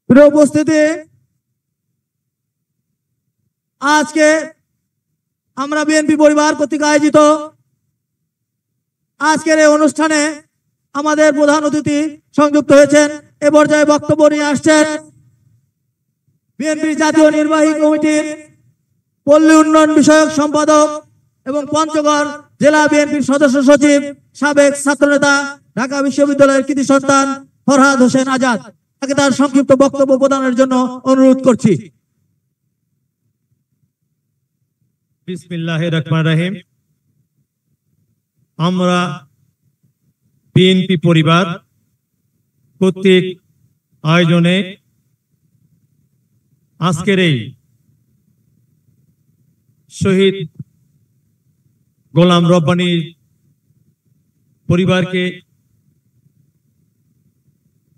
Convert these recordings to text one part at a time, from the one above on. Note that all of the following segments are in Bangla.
প্রিয় উপস্থিতি, আজকে আমরা বিএনপি পরিবার কর্তৃক আয়োজিত আজকের এই অনুষ্ঠানে আমাদের প্রধান অতিথি সংযুক্ত হয়েছেন। এ পর্যায়ে বক্তব্য নিয়ে আসছেন বিএনপি জাতীয় নির্বাহী কমিটির পল্লী উন্নয়ন বিষয়ক সম্পাদক এবং পঞ্চগড় জেলা বিএনপির সদস্য সচিব, সাবেক ছাত্রনেতা, ঢাকা বিশ্ববিদ্যালয়ের কৃতি সন্তান ফরহাদ হোসেন আজাদ। তাকে তার সংক্ষিপ্ত বক্তব্য প্রদানের জন্য অনুরোধ করছি। বিসমিল্লাহির রহমানির রহিম। আমরা বিএনপি পরিবার কর্তৃক আয়োজনে আজকের এই শহীদ গোলাম রব্বানী পরিবারকে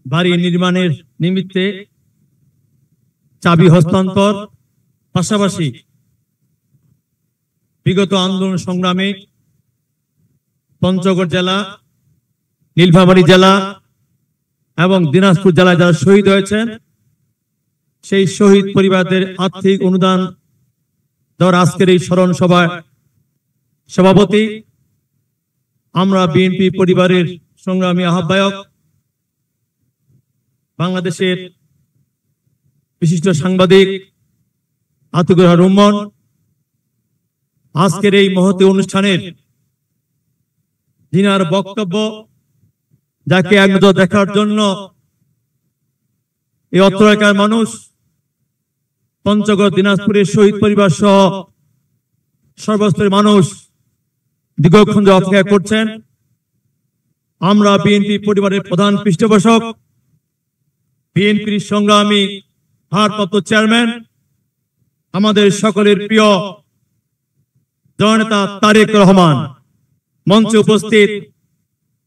বাড়ি নির্মাণের নিমিত্তে চাবি হস্তান্তর, পাশাপাশি বিগত আন্দোলন সংগ্রামে পঞ্চগড় জেলা, নীলফামারী জেলা এবং দিনাজপুর জেলায় যারা শহীদ হয়েছেন সেই শহীদ পরিবারদের আর্থিক অনুদান দেওয়ার আজকের এই স্মরণ সভার সভাপতি আমরা বিএনপি পরিবারের সংগ্রামী আহ্বায়ক, বাংলাদেশের বিশিষ্ট সাংবাদিক আতিকুর রহমান। আজকের এই মহতী অনুষ্ঠানের যিনার বক্তব্য, যাকে এক নজর দেখার জন্য এই অত্র এলাকার মানুষ, পঞ্চগড় দিনাজপুরের শহীদ পরিবার সহ সর্বস্তরের মানুষ দীর্ঘক্ষণ অপেক্ষা করছেন। আমরা বিএনপি পরিবারের প্রধান পৃষ্ঠপোষক, বিএনপির সংগ্রামী ভারপ্রাপ্ত চেয়ারম্যান, আমাদের সকলের প্রিয় জননেতা তারেক রহমান, মঞ্চে উপস্থিত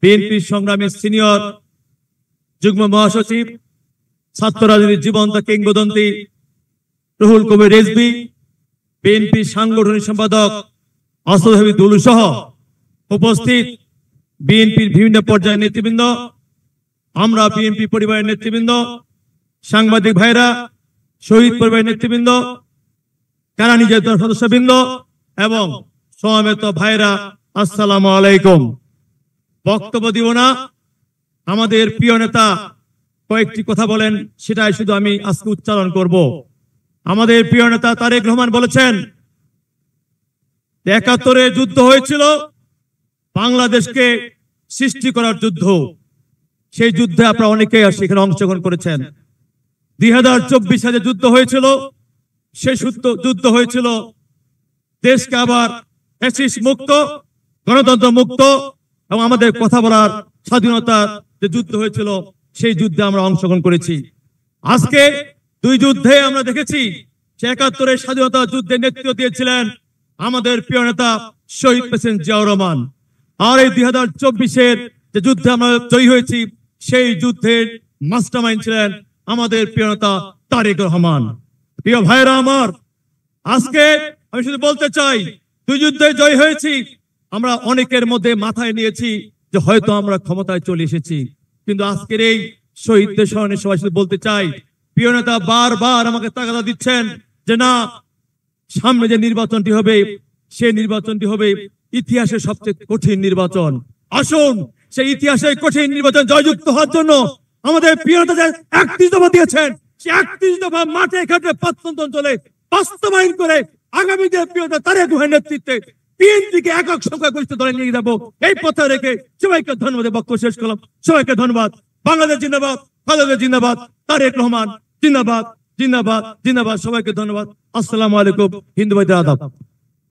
বিএনপির সংগ্রামী সিনিয়র যুগ্ম মহাসচিব, ছাত্র রাজনীতির জীবন্ত কিংবদন্তি রুহুল কবির রেজভী, বিএনপির সাংগঠনিক সম্পাদক আসাদ হাবিব দুলু সহ উপস্থিত বিএনপির বিভিন্ন পর্যায়ের নেতৃবৃন্দ, আমরা বিএনপি পরিবারের নেতৃবৃন্দ, সাংবাদিক ভাইরা, শহীদ পরিবারের নেতৃবৃন্দ, কারা নির্যাতন সদস্যবৃন্দ এবং সমবেত ভাইরা, আসসালামু আলাইকুম। বক্তব্য দিব না, আমাদের প্রিয় নেতা কয়েকটি কথা বলেন, সেটাই শুধু আমি আজকে উচ্চারণ করব। আমাদের প্রিয় নেতা তারেক রহমান বলেছেন, ৭১ যুদ্ধ হয়েছিল বাংলাদেশকে সৃষ্টি করার যুদ্ধ। সেই যুদ্ধে আপনারা অনেকেই সেখানে অংশগ্রহণ করেছেন। ২০২৪ সালে যুদ্ধ হয়েছিল, সেই যুদ্ধ হয়েছিল দেশকে আবার ফ্যাসিস্ট মুক্ত, গণতন্ত্র মুক্ত এবং আমাদের কথা বলার স্বাধীনতার যে যুদ্ধ হয়েছিল সেই যুদ্ধে আমরা অংশগ্রহণ করেছি। আজকে দুই যুদ্ধে আমরা দেখেছি ৭১ স্বাধীনতা যুদ্ধে নেতৃত্ব দিয়েছিলেন আমাদের প্রিয় নেতা শহীদ প্রেসিডেন্ট জিয়াউর রহমান। আর এই ২০২৪ যে যুদ্ধে আমরা জয়ী হয়েছি সেই যুদ্ধের মাস্টারমাইন্ড ছিলেন আমাদের প্রিয় নেতা তারেক রহমান। প্রিয় ভাইরা আমার, আজকে আমি শুধু বলতে চাই, দুই যুদ্ধে জয় হয়েছি, আমরা অনেকের মধ্যে মাথায় নিয়েছি যে হয়তো আমরা ক্ষমতায় চলে এসেছি, কিন্তু আজকের এই শহীদদের স্মরণে সবাই শুধু বলতে চাই, প্রিয় নেতা বারবার আমাকে তাগাদা দিচ্ছেন যে না, সামনে যে নির্বাচনটি হবে সেই নির্বাচনটি হবে ইতিহাসের সবচেয়ে কঠিন নির্বাচন। আসুন সেই ইতিহাসের কঠিন নির্বাচন জয়যুক্ত হওয়ার জন্য আমাদের প্রিয় নেতা যে ৩১ দফা দিয়েছেন, সেই ৩১ দফা মাঠে ঘাটে প্রত্যন্ত অঞ্চলে বাস্তবায়ন করে আগামী দিনে প্রিয় নেতা তারেক রহমানের নেতৃত্বে বিএনপিকে একক সংখ্যাগরিষ্ঠ দলে নিয়ে যাবো, এই পথে রেখে সবাইকে ধন্যবাদ। বক্তব্য শেষ করলাম। সবাইকে ধন্যবাদ। বাংলাদেশ জিন্দাবাদ, খালেদা জিন্দাবাদ, তারেক রহমান জিন্দাবাদ, জিন্দাবাদ, জিন্দাবাদ। সবাইকে ধন্যবাদ। আসসালামু আলাইকুম। হিন্দু ভাইদের আদাব।